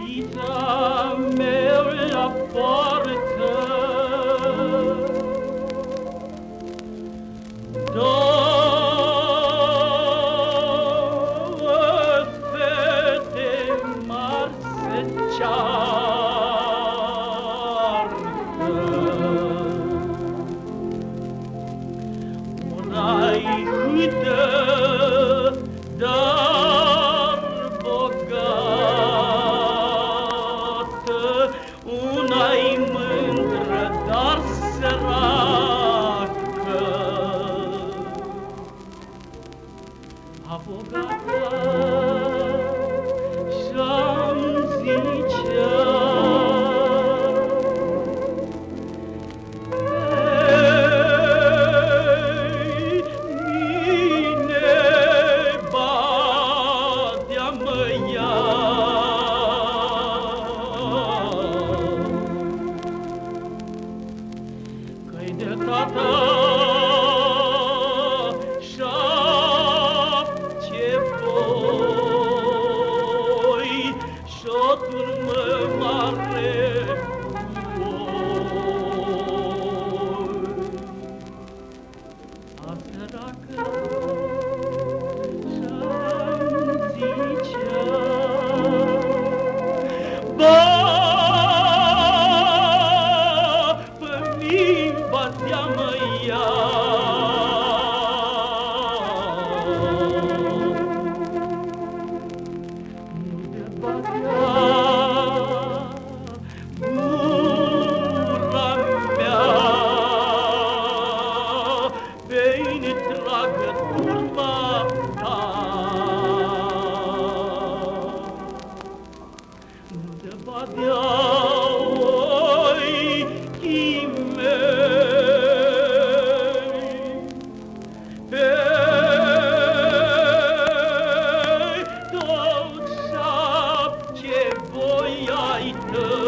fetița meu la poartă. Două fete mari se ceartă. Una-i hâdă, dar bogată, una-i mândră, dar săracă. Avogata și-am zicea: că-i de tata șapte foi și-o turmă mare voi. A săracă și-am zicea: batea-mă ea. Nu de batea gura mea, bine tragă turma ta. Nu de batea voi ai tăi.